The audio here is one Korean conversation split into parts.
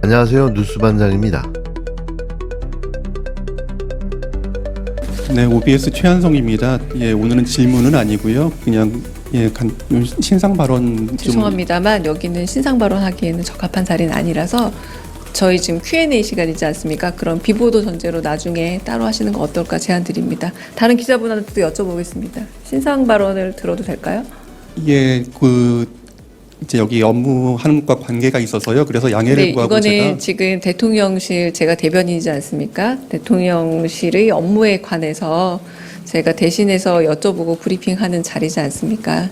안녕하세요. 뉴스반장입니다. 네, OBS 최한성입니다. 예, 오늘은 질문은 아니고요. 그냥 신상 발언 좀. 죄송합니다만 여기는 신상 발언하기에는 적합한 자리는 아니라서 저희 지금 Q&A 시간이지 않습니까? 그럼 비보도 전제로 나중에 따로 하시는 거 어떨까 제안 드립니다. 다른 기자분한테도 여쭤보겠습니다. 신상 발언을 들어도 될까요? 예, 이제 여기 업무하는 것과 관계가 있어서요. 그래서 양해를 네, 구하고 이거는 제가 지금 대통령실 제가 대변인이지 않습니까? 대통령실의 업무에 관해서 제가 대신해서 여쭤보고 브리핑하는 자리지 않습니까?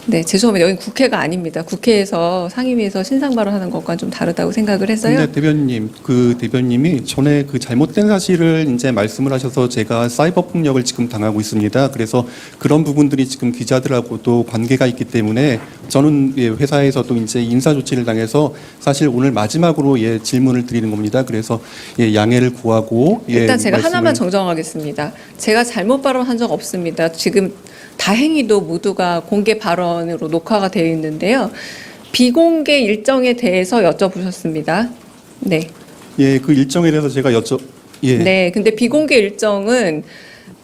네, 죄송합니다. 여기 국회가 아닙니다. 국회에서 상임위에서 신상 발언하는 것과는 좀 다르다고 생각을 해서요. 근데 대변인님, 대변님이 전에 잘못된 사실을 이제 말씀을 하셔서 제가 사이버 폭력을 지금 당하고 있습니다. 그래서 그런 부분들이 지금 기자들하고도 관계가 있기 때문에 저는 회사에서도 이제 인사 조치를 당해서 사실 오늘 마지막으로 질문을 드리는 겁니다. 그래서 양해를 구하고 일단 제가 말씀을... 하나만 정정하겠습니다. 제가 잘못 발언한 적 없습니다. 지금 다행히도 모두가 공개 발언으로 녹화가 되어 있는데요. 비공개 일정에 대해서 여쭤보셨습니다. 네. 예, 그 일정에 대해서 제가 네, 근데 비공개 일정은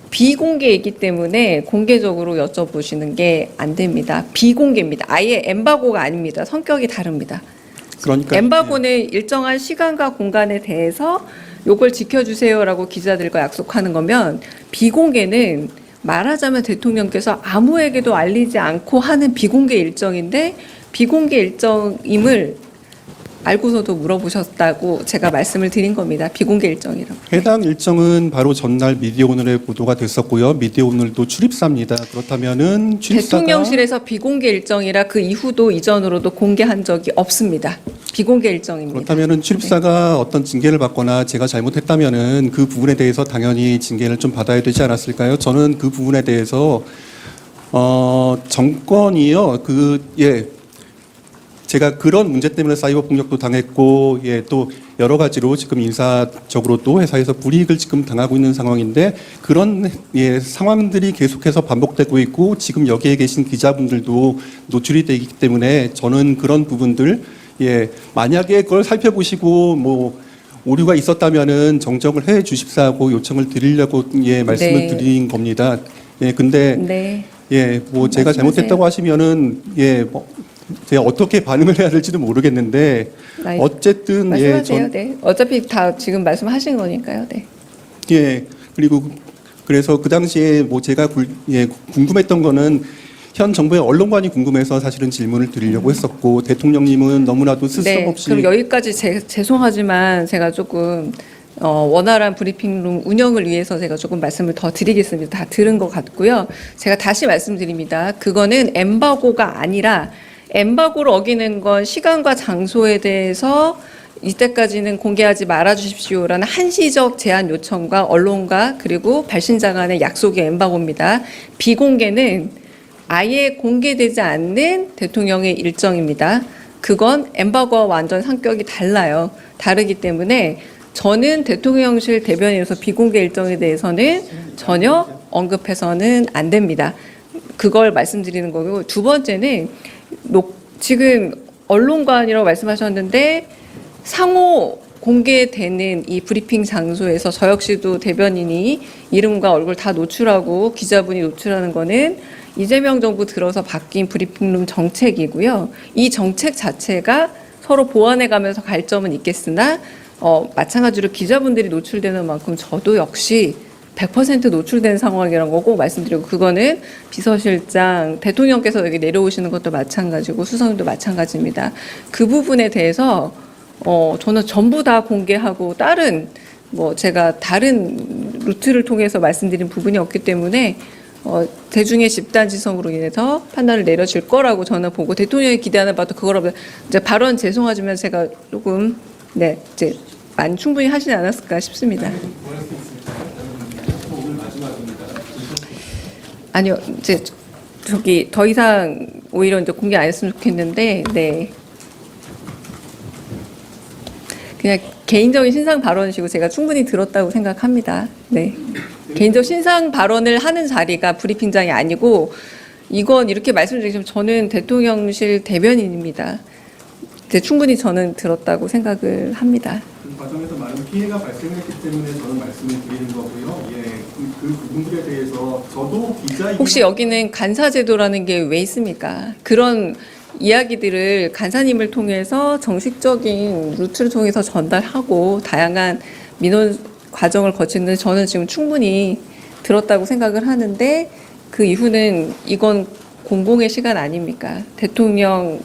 비공개이기 때문에 공개적으로 여쭤보시는 게 안 됩니다. 비공개입니다. 아예 엠바고가 아닙니다. 성격이 다릅니다. 그러니까 엠바고는 일정한 시간과 공간에 대해서 요걸 지켜주세요라고 기자들과 약속하는 거면 비공개는 말하자면 대통령께서 아무에게도 알리지 않고 하는 비공개 일정인데 비공개 일정임을 알고서도 물어보셨다고 제가 말씀을 드린 겁니다. 비공개 일정이라고. 해당 일정은 바로 전날 미디어오늘에 보도가 됐었고요. 미디어오늘도 출입사입니다. 그렇다면은 출입사가 대통령실에서 비공개 일정이라 그 이후도 이전으로도 공개한 적이 없습니다. 비공개 일정입니다. 그렇다면은 출입사가 어떤 징계를 받거나 제가 잘못했다면은 그 부분에 대해서 당연히 징계를 좀 받아야 되지 않았을까요? 저는 그 부분에 대해서 정권이요. 제가 그런 문제 때문에 사이버 폭력도 당했고, 또 여러 가지로 지금 인사적으로도 회사에서 불이익을 지금 당하고 있는 상황인데 그런 상황들이 계속해서 반복되고 있고 지금 여기에 계신 기자분들도 노출이 되기 때문에 저는 그런 부분들 만약에 그걸 살펴보시고 오류가 있었다면은 정정을 해 주십사고 요청을 드리려고 말씀을 드린 겁니다. 근데 제가 잘못했다고 하시면은 제가 어떻게 반응을 해야 될지도 모르겠는데 어쨌든 말씀하세요. 네. 어차피 다 지금 말씀하신 거니까요. 네. 그래서 그 당시에 제가 궁금했던 거는 현 정부의 언론관이 궁금해서 사실은 질문을 드리려고 했었고 대통령님은 너무나도 스스럼 없이. 그럼 여기까지 죄송하지만 제가 조금 원활한 브리핑룸 운영을 위해서 제가 조금 말씀을 더 드리겠습니다. 다 들은 것 같고요. 제가 다시 말씀드립니다. 그거는 엠바고가 아니라 엠바고를 어기는 건 시간과 장소에 대해서 이때까지는 공개하지 말아 주십시오라는 한시적 제한 요청과 언론과 그리고 발신자 간의 약속의 엠바고입니다. 비공개는 아예 공개되지 않는 대통령의 일정입니다. 그건 엠바고와 완전 성격이 달라요. 다르기 때문에 저는 대통령실 대변인으로서 비공개 일정에 대해서는 전혀 언급해서는 안 됩니다. 그걸 말씀드리는 거고 두 번째는 지금 언론관이라고 말씀하셨는데 상호 공개되는 이 브리핑 장소에서 저 역시도 대변인이 이름과 얼굴 다 노출하고 기자분이 노출하는 거는 이재명 정부 들어서 바뀐 브리핑룸 정책이고요. 이 정책 자체가 서로 보완해 가면서 갈 점은 있겠으나 마찬가지로 기자분들이 노출되는 만큼 저도 역시 100% 노출된 상황이라는 거고 말씀드리고 그거는 비서실장 대통령께서 여기 내려오시는 것도 마찬가지고 수석님도 마찬가지입니다. 그 부분에 대해서 저는 전부 다 공개하고 다른 제가 다른 루트를 통해서 말씀드린 부분이 없기 때문에 대중의 집단 지성으로 인해서 판단을 내려질 거라고 저는 보고 대통령이 기대하는 바도 그거라고 이제 발언 죄송하지만 제가 조금 이제 많이 충분히 하시지 않았을까 싶습니다. 아니요, 이제 더 이상 오히려 이제 공개 안 했으면 좋겠는데, 그냥 개인적인 신상 발언이시고 제가 충분히 들었다고 생각합니다. 개인적 신상 발언을 하는 자리가 브리핑장이 아니고 이건 이렇게 말씀드리지만 저는 대통령실 대변인입니다. 근데 충분히 저는 들었다고 생각을 합니다. 그 과정에서 많은 피해가 발생했기 때문에 저는 말씀을 드리는 거고요. 예, 그 부분들에 대해서 저도 기자 혹시 여기는 간사제도라는 게 왜 있습니까? 그런 이야기들을 간사님을 통해서 정식적인 루트를 통해서 전달하고 다양한 민원 과정을 거치는데 저는 지금 충분히 들었다고 생각을 하는데 그 이후는 이건 공공의 시간 아닙니까? 대통령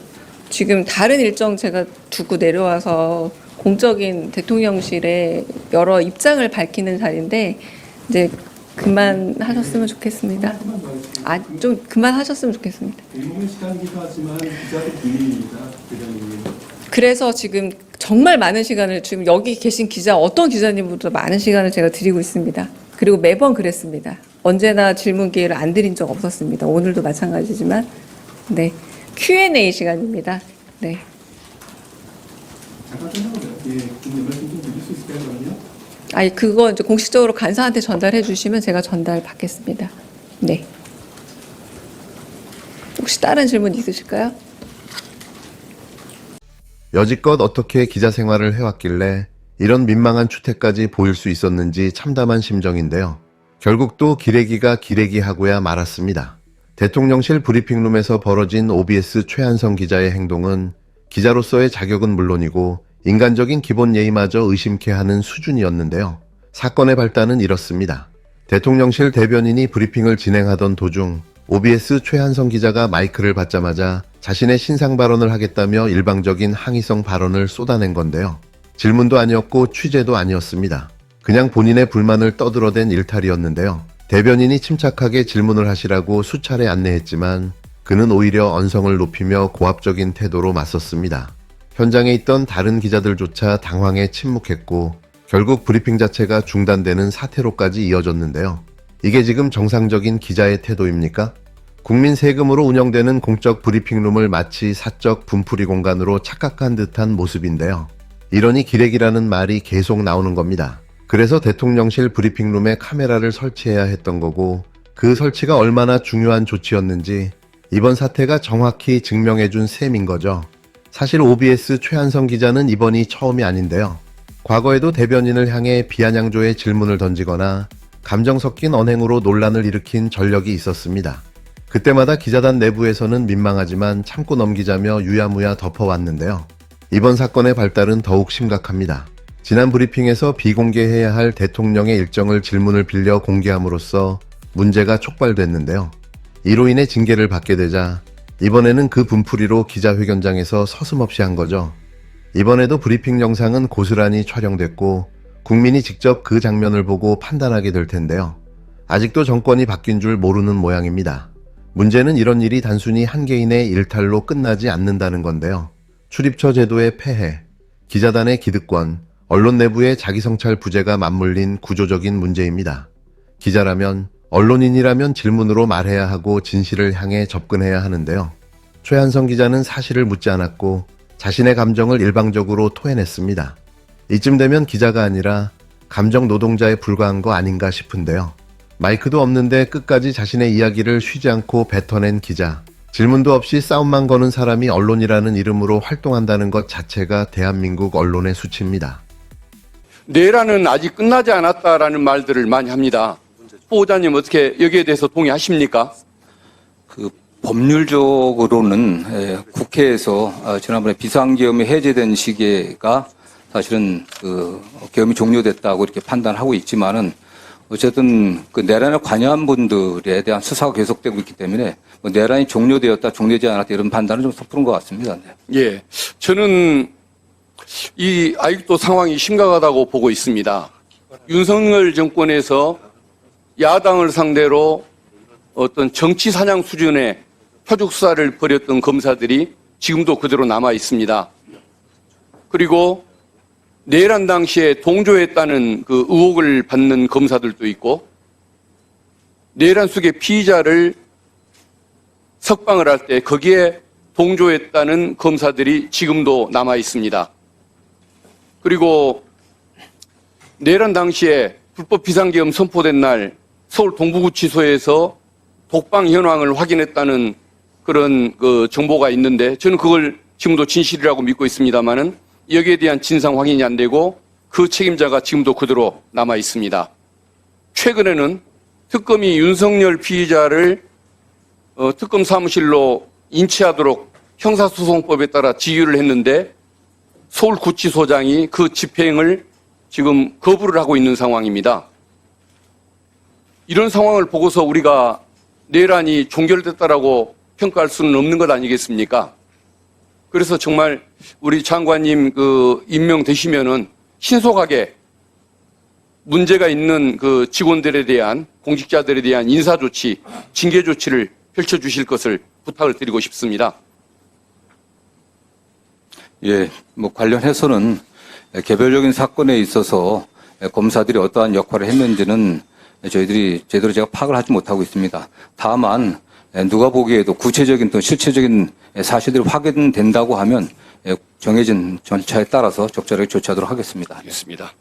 지금 다른 일정 제가 두고 내려와서 공적인 대통령실에 여러 입장을 밝히는 자리인데 이제 그만하셨으면 좋겠습니다. 좀 그만하셨으면 좋겠습니다. 공공의 시간이기도 하지만 기자도 비밀입니다. 대변인님. 그래서 지금 정말 많은 시간을 지금 여기 계신 기자 어떤 기자님보다 많은 시간을 제가 드리고 있습니다. 그리고 매번 그랬습니다. 언제나 질문 기회를 안 드린 적 없었습니다. 오늘도 마찬가지지만 네 Q&A 시간입니다. 네. 잠깐 끝나고요. 예, 좀 말씀 좀 드릴 수 있을까요, 그러면요? 아니 그거 이제 공식적으로 간사한테 전달해 주시면 제가 전달 받겠습니다. 네. 혹시 다른 질문 있으실까요? 여지껏 어떻게 기자 생활을 해왔길래 이런 민망한 추태까지 보일 수 있었는지 참담한 심정인데요. 결국 또 기레기가 기레기하고야 말았습니다. 대통령실 브리핑룸에서 벌어진 OBS 최한성 기자의 행동은 기자로서의 자격은 물론이고 인간적인 기본 예의마저 의심케 하는 수준이었는데요. 사건의 발단은 이렇습니다. 대통령실 대변인이 브리핑을 진행하던 도중 OBS 최한성 기자가 마이크를 받자마자 자신의 신상 발언을 하겠다며 일방적인 항의성 발언을 쏟아낸 건데요. 질문도 아니었고 취재도 아니었습니다. 그냥 본인의 불만을 떠들어댄 일탈이었는데요. 대변인이 침착하게 질문을 하시라고 수차례 안내했지만 그는 오히려 언성을 높이며 고압적인 태도로 맞섰습니다. 현장에 있던 다른 기자들조차 당황해 침묵했고 결국 브리핑 자체가 중단되는 사태로까지 이어졌는데요. 이게 지금 정상적인 기자의 태도입니까? 국민 세금으로 운영되는 공적 브리핑룸을 마치 사적 분풀이 공간으로 착각한 듯한 모습인데요. 이러니 기레기라는 말이 계속 나오는 겁니다. 그래서 대통령실 브리핑룸에 카메라를 설치해야 했던 거고 그 설치가 얼마나 중요한 조치였는지 이번 사태가 정확히 증명해준 셈인 거죠. 사실 OBS 최한성 기자는 이번이 처음이 아닌데요. 과거에도 대변인을 향해 비아냥조의 질문을 던지거나 감정 섞인 언행으로 논란을 일으킨 전력이 있었습니다. 그때마다 기자단 내부에서는 민망하지만 참고 넘기자며 유야무야 덮어왔는데요. 이번 사건의 발달은 더욱 심각합니다. 지난 브리핑에서 비공개해야 할 대통령의 일정을 질문을 빌려 공개함으로써 문제가 촉발됐는데요. 이로 인해 징계를 받게 되자 이번에는 그 분풀이로 기자회견장에서 서슴없이 한 거죠. 이번에도 브리핑 영상은 고스란히 촬영됐고 국민이 직접 그 장면을 보고 판단하게 될 텐데요. 아직도 정권이 바뀐 줄 모르는 모양입니다. 문제는 이런 일이 단순히 한 개인의 일탈로 끝나지 않는다는 건데요. 출입처 제도의 폐해, 기자단의 기득권, 언론 내부의 자기성찰 부재가 맞물린 구조적인 문제입니다. 기자라면, 언론인이라면 질문으로 말해야 하고 진실을 향해 접근해야 하는데요. 최한성 기자는 사실을 묻지 않았고 자신의 감정을 일방적으로 토해냈습니다. 이쯤 되면 기자가 아니라 감정 노동자에 불과한 거 아닌가 싶은데요. 마이크도 없는데 끝까지 자신의 이야기를 쉬지 않고 뱉어낸 기자. 질문도 없이 싸움만 거는 사람이 언론이라는 이름으로 활동한다는 것 자체가 대한민국 언론의 수치입니다. 내란은 아직 끝나지 않았다라는 말들을 많이 합니다. 후보자님 어떻게 여기에 대해서 동의하십니까? 법률적으로는 국회에서 지난번에 비상계엄이 해제된 시기가 사실은 계엄이 종료됐다고 이렇게 판단하고 있지만은 어쨌든 내란에 관여한 분들에 대한 수사가 계속되고 있기 때문에 내란이 종료되었다, 종료되지 않았다 이런 판단은 좀 섣부른 것 같습니다. 네. 예, 저는 이 아직도 상황이 심각하다고 보고 있습니다. 윤석열 정권에서 야당을 상대로 어떤 정치 사냥 수준의 표적 수사를 벌였던 검사들이 지금도 그대로 남아 있습니다. 그리고 내란 당시에 동조했다는 그 의혹을 받는 검사들도 있고 내란 속의 피의자를 석방을 할 때 거기에 동조했다는 검사들이 지금도 남아 있습니다. 그리고 내란 당시에 불법 비상계엄 선포된 날 서울 동부구치소에서 독방 현황을 확인했다는 그런 그 정보가 있는데 저는 그걸 지금도 진실이라고 믿고 있습니다만은 여기에 대한 진상 확인이 안 되고 그 책임자가 지금도 그대로 남아 있습니다. 최근에는 특검이 윤석열 피의자를 특검 사무실로 인치하도록 형사소송법에 따라 지휘를 했는데 서울구치소장이 그 집행을 지금 거부를 하고 있는 상황입니다. 이런 상황을 보고서 우리가 내란이 종결됐다라고 평가할 수는 없는 것 아니겠습니까? 그래서 정말 우리 장관님 임명되시면은 신속하게 문제가 있는 그 직원들에 대한 공직자들에 대한 인사 조치, 징계 조치를 펼쳐 주실 것을 부탁을 드리고 싶습니다. 예, 뭐 관련해서는 개별적인 사건에 있어서 검사들이 어떠한 역할을 했는지는 저희들이 제대로 제가 파악을 하지 못하고 있습니다. 다만 누가 보기에도 구체적인 또 실체적인 사실들이 확인된다고 하면 정해진 절차에 따라서 적절하게 조치하도록 하겠습니다. 알겠습니다.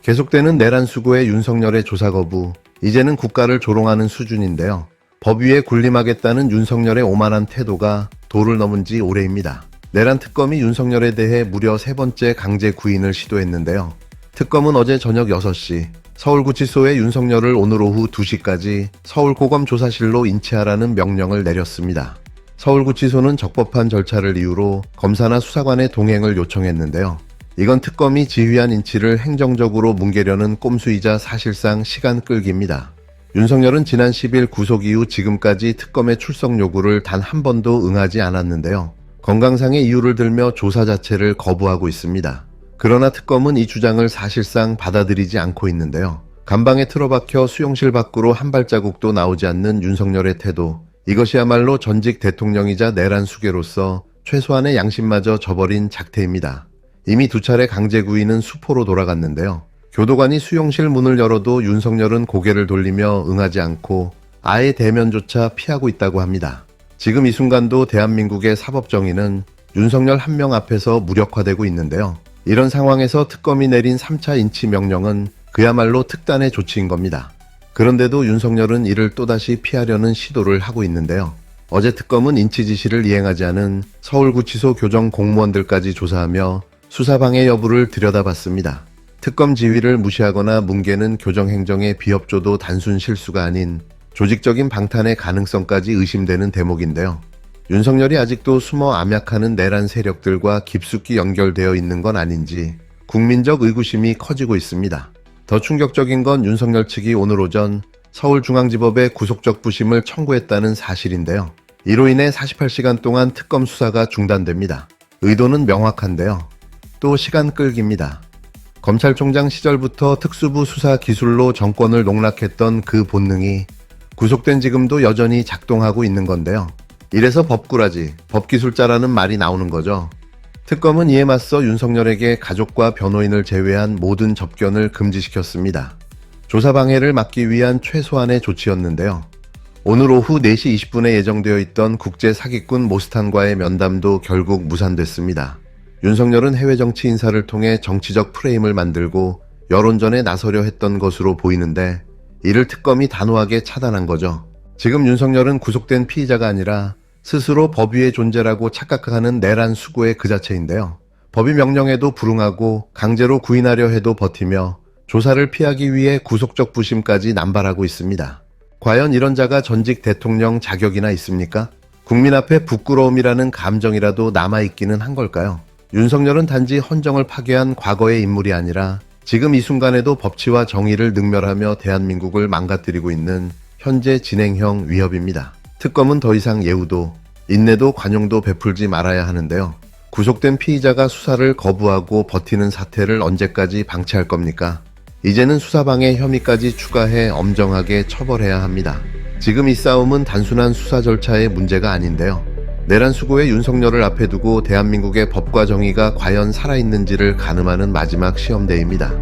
계속되는 내란 수고의 윤석열의 조사 거부, 이제는 국가를 조롱하는 수준인데요. 법 위에 군림하겠다는 윤석열의 오만한 태도가 도를 넘은 지 오래입니다. 내란 특검이 윤석열에 대해 무려 3번째 강제 구인을 시도했는데요. 특검은 어제 저녁 6시 서울구치소에 윤석열을 오늘 오후 2시까지 서울고검조사실로 인치하라는 명령을 내렸습니다. 서울구치소는 적법한 절차를 이유로 검사나 수사관의 동행을 요청했는데요. 이건 특검이 지휘한 인치를 행정적으로 뭉개려는 꼼수이자 사실상 시간 끌기입니다. 윤석열은 지난 10일 구속 이후 지금까지 특검의 출석 요구를 단 한 번도 응하지 않았는데요. 건강상의 이유를 들며 조사 자체를 거부하고 있습니다. 그러나 특검은 이 주장을 사실상 받아들이지 않고 있는데요. 감방에 틀어박혀 수용실 밖으로 한 발자국도 나오지 않는 윤석열의 태도, 이것이야말로 전직 대통령이자 내란 수괴로서 최소한의 양심마저 저버린 작태입니다. 이미 2차례 강제 구인은 수포로 돌아갔는데요. 교도관이 수용실 문을 열어도 윤석열은 고개를 돌리며 응하지 않고 아예 대면조차 피하고 있다고 합니다. 지금 이 순간도 대한민국의 사법정의는 윤석열 한 명 앞에서 무력화되고 있는데요. 이런 상황에서 특검이 내린 3차 인치 명령은 그야말로 특단의 조치인 겁니다. 그런데도 윤석열은 이를 또다시 피하려는 시도를 하고 있는데요. 어제 특검은 인치 지시를 이행하지 않은 서울구치소 교정 공무원들까지 조사하며 수사방해 여부를 들여다봤습니다. 특검 지휘를 무시하거나 뭉개는 교정행정의 비협조도 단순 실수가 아닌 조직적인 방탄의 가능성까지 의심되는 대목인데요. 윤석열이 아직도 숨어 암약하는 내란 세력들과 깊숙이 연결되어 있는 건 아닌지 국민적 의구심이 커지고 있습니다. 더 충격적인 건 윤석열 측이 오늘 오전 서울중앙지법에 구속적 부심을 청구했다는 사실인데요. 이로 인해 48시간 동안 특검 수사가 중단됩니다. 의도는 명확한데요. 또 시간 끌기입니다. 검찰총장 시절부터 특수부 수사 기술로 정권을 농락했던 그 본능이 구속된 지금도 여전히 작동하고 있는 건데요. 이래서 법꾸라지, 법기술자라는 말이 나오는 거죠. 특검은 이에 맞서 윤석열에게 가족과 변호인을 제외한 모든 접견을 금지시켰습니다. 조사 방해를 막기 위한 최소한의 조치였는데요. 오늘 오후 4시 20분에 예정되어 있던 국제 사기꾼 모스탄과의 면담도 결국 무산됐습니다. 윤석열은 해외 정치 인사를 통해 정치적 프레임을 만들고 여론전에 나서려 했던 것으로 보이는데 이를 특검이 단호하게 차단한 거죠. 지금 윤석열은 구속된 피의자가 아니라 스스로 법 위의 존재라고 착각하는 내란 수고의 그 자체인데요. 법이 명령해도 불응하고 강제로 구인하려 해도 버티며 조사를 피하기 위해 구속적 부심까지 남발하고 있습니다. 과연 이런 자가 전직 대통령 자격이나 있습니까? 국민 앞에 부끄러움이라는 감정이라도 남아있기는 한 걸까요? 윤석열은 단지 헌정을 파괴한 과거의 인물이 아니라 지금 이 순간에도 법치와 정의를 능멸하며 대한민국을 망가뜨리고 있는 현재 진행형 위협입니다. 특검은 더 이상 예우도, 인내도 관용도 베풀지 말아야 하는데요. 구속된 피의자가 수사를 거부하고 버티는 사태를 언제까지 방치할 겁니까? 이제는 수사방해 혐의까지 추가해 엄정하게 처벌해야 합니다. 지금 이 싸움은 단순한 수사 절차의 문제가 아닌데요. 내란 수고의 윤석열을 앞에 두고 대한민국의 법과 정의가 과연 살아있는지를 가늠하는 마지막 시험대입니다.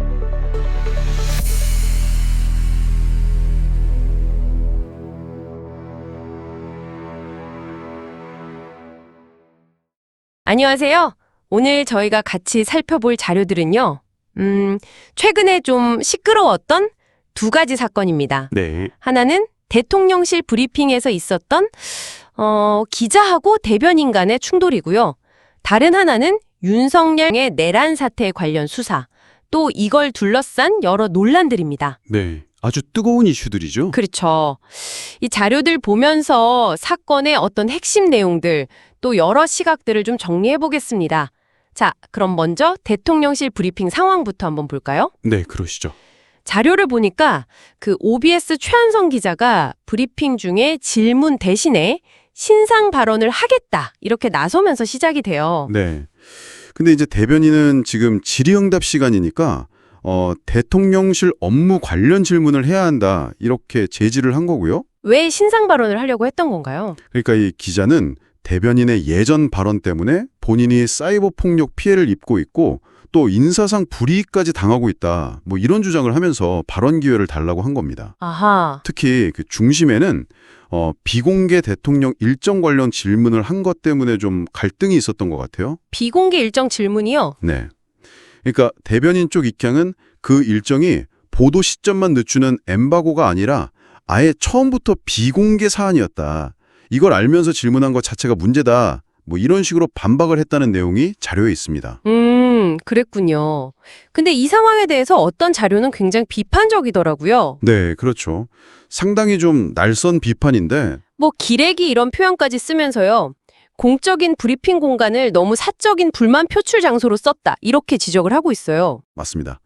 안녕하세요. 오늘 저희가 같이 살펴볼 자료들은요. 최근에 좀 시끄러웠던 2가지 사건입니다. 네. 하나는 대통령실 브리핑에서 있었던 기자하고 대변인 간의 충돌이고요. 다른 하나는 윤석열의 내란 사태 관련 수사, 또 이걸 둘러싼 여러 논란들입니다. 네, 아주 뜨거운 이슈들이죠. 그렇죠. 이 자료들 보면서 사건의 어떤 핵심 내용들, 또 여러 시각들을 좀 정리해 보겠습니다. 자, 그럼 먼저 대통령실 브리핑 상황부터 한번 볼까요? 네, 그러시죠. 자료를 보니까 그 OBS 최한성 기자가 브리핑 중에 질문 대신에 신상 발언을 하겠다 이렇게 나서면서 시작이 돼요. 네. 근데 이제 대변인은 지금 질의응답 시간이니까 대통령실 업무 관련 질문을 해야 한다 이렇게 제지를 한 거고요. 왜 신상 발언을 하려고 했던 건가요? 그러니까 이 기자는 대변인의 예전 발언 때문에 본인이 사이버 폭력 피해를 입고 있고 또 인사상 불이익까지 당하고 있다. 뭐 이런 주장을 하면서 발언 기회를 달라고 한 겁니다. 아하. 특히 그 중심에는 비공개 대통령 일정 관련 질문을 한 것 때문에 좀 갈등이 있었던 것 같아요. 비공개 일정 질문이요? 네. 그러니까 대변인 쪽 입장은 그 일정이 보도 시점만 늦추는 엠바고가 아니라 아예 처음부터 비공개 사안이었다. 이걸 알면서 질문한 것 자체가 문제다. 뭐 이런 식으로 반박을 했다는 내용이 자료에 있습니다. 그랬군요. 근데 이 상황에 대해서 어떤 자료는 굉장히 비판적이더라고요. 네, 그렇죠. 상당히 좀 날선 비판인데 뭐 기레기 이런 표현까지 쓰면서요. 공적인 브리핑 공간을 너무 사적인 불만 표출 장소로 썼다. 이렇게 지적을 하고 있어요. 맞습니다.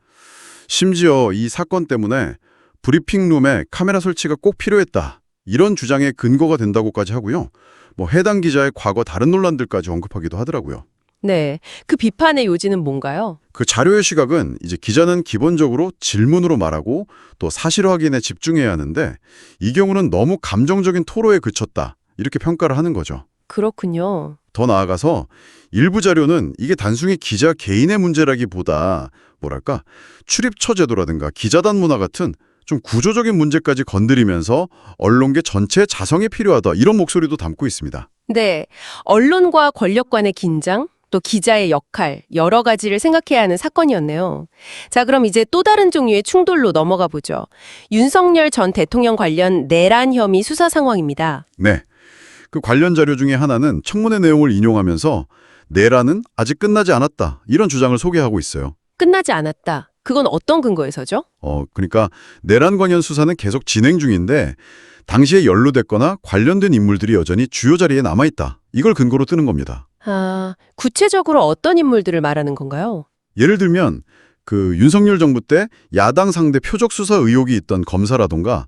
심지어 이 사건 때문에 브리핑룸에 카메라 설치가 꼭 필요했다. 이런 주장의 근거가 된다고까지 하고요. 뭐 해당 기자의 과거 다른 논란들까지 언급하기도 하더라고요. 네. 그 비판의 요지는 뭔가요? 그 자료의 시각은 이제 기자는 기본적으로 질문으로 말하고 또 사실 확인에 집중해야 하는데 이 경우는 너무 감정적인 토로에 그쳤다. 이렇게 평가를 하는 거죠. 그렇군요. 더 나아가서 일부 자료는 이게 단순히 기자 개인의 문제라기보다 뭐랄까 출입처 제도라든가 기자단 문화 같은 좀 구조적인 문제까지 건드리면서 언론계 전체의 자성이 필요하다 이런 목소리도 담고 있습니다. 네. 언론과 권력 간의 긴장, 또 기자의 역할, 여러 가지를 생각해야 하는 사건이었네요. 자, 그럼 이제 또 다른 종류의 충돌로 넘어가 보죠. 윤석열 전 대통령 관련 내란 혐의 수사 상황입니다. 네. 그 관련 자료 중에 하나는 청문회 내용을 인용하면서 내란은 아직 끝나지 않았다 이런 주장을 소개하고 있어요. 끝나지 않았다. 그건 어떤 근거에서죠? 그러니까 내란 관련 수사는 계속 진행 중인데 당시에 연루됐거나 관련된 인물들이 여전히 주요 자리에 남아있다. 이걸 근거로 뜨는 겁니다. 아, 구체적으로 어떤 인물들을 말하는 건가요? 예를 들면 그 윤석열 정부 때 야당 상대 표적 수사 의혹이 있던 검사라던가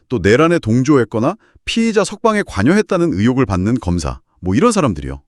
또 내란에 동조했거나 피의자 석방에 관여했다는 의혹을 받는 검사, 뭐 이런 사람들이요.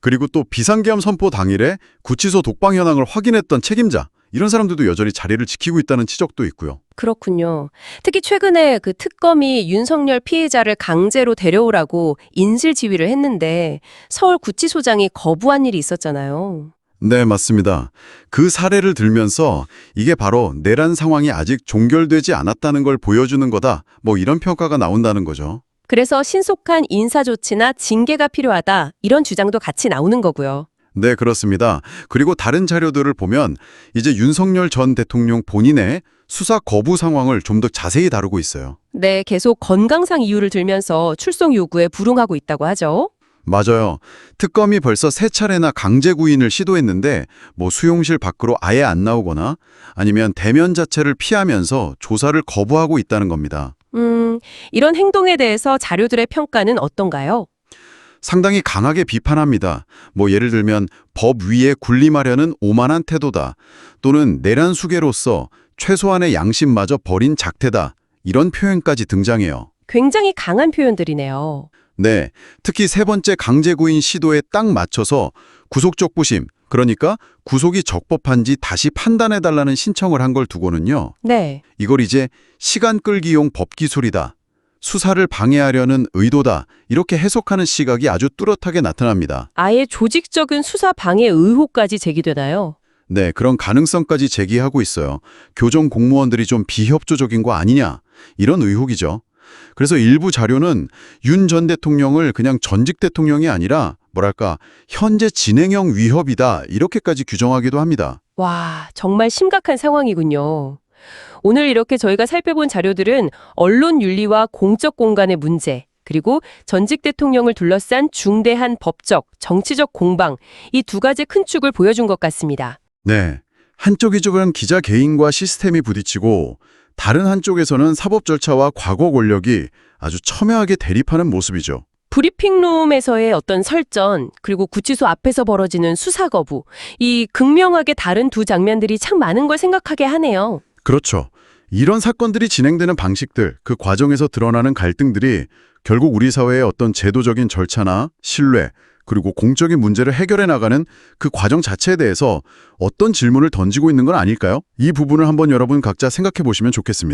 그리고 또 비상계엄 선포 당일에 구치소 독방 현황을 확인했던 책임자, 이런 사람들도 여전히 자리를 지키고 있다는 지적도 있고요. 그렇군요. 특히 최근에 그 특검이 윤석열 피해자를 강제로 데려오라고 인실 지휘를 했는데 서울 구치소장이 거부한 일이 있었잖아요. 네, 맞습니다. 그 사례를 들면서 이게 바로 내란 상황이 아직 종결되지 않았다는 걸 보여주는 거다. 뭐 이런 평가가 나온다는 거죠. 그래서 신속한 인사조치나 징계가 필요하다. 이런 주장도 같이 나오는 거고요. 네, 그렇습니다. 그리고 다른 자료들을 보면 이제 윤석열 전 대통령 본인의 수사 거부 상황을 좀 더 자세히 다루고 있어요. 네, 계속 건강상 이유를 들면서 출석 요구에 불응하고 있다고 하죠. 맞아요. 특검이 벌써 3차례나 강제 구인을 시도했는데 뭐 수용실 밖으로 아예 안 나오거나 아니면 대면 자체를 피하면서 조사를 거부하고 있다는 겁니다. 이런 행동에 대해서 자료들의 평가는 어떤가요? 상당히 강하게 비판합니다. 뭐 예를 들면 법 위에 군림하려는 오만한 태도다. 또는 내란 수괴로서 최소한의 양심마저 버린 작태다. 이런 표현까지 등장해요. 굉장히 강한 표현들이네요. 네, 특히 3번째 강제구인 시도에 딱 맞춰서 구속적 부심, 그러니까 구속이 적법한지 다시 판단해달라는 신청을 한 걸 두고는요. 네. 이걸 이제 시간 끌기용 법기술이다. 수사를 방해하려는 의도다. 이렇게 해석하는 시각이 아주 뚜렷하게 나타납니다. 아예 조직적인 수사 방해 의혹까지 제기되나요? 네, 그런 가능성까지 제기하고 있어요. 교정 공무원들이 좀 비협조적인 거 아니냐. 이런 의혹이죠. 그래서 일부 자료는 윤 전 대통령을 그냥 전직 대통령이 아니라 뭐랄까 현재 진행형 위협이다 이렇게까지 규정하기도 합니다. 와, 정말 심각한 상황이군요. 오늘 이렇게 저희가 살펴본 자료들은 언론 윤리와 공적 공간의 문제, 그리고 전직 대통령을 둘러싼 중대한 법적, 정치적 공방, 이 두 가지 큰 축을 보여준 것 같습니다. 네. 한쪽이쪽은 기자 개인과 시스템이 부딪히고 다른 한쪽에서는 사법 절차와 과거 권력이 아주 첨예하게 대립하는 모습이죠. 브리핑룸에서의 어떤 설전, 그리고 구치소 앞에서 벌어지는 수사 거부, 이 극명하게 다른 두 장면들이 참 많은 걸 생각하게 하네요. 그렇죠. 이런 사건들이 진행되는 방식들, 그 과정에서 드러나는 갈등들이 결국 우리 사회의 어떤 제도적인 절차나 신뢰, 그리고 공적인 문제를 해결해 나가는 그 과정 자체에 대해서 어떤 질문을 던지고 있는 건 아닐까요? 이 부분을 한번 여러분 각자 생각해 보시면 좋겠습니다.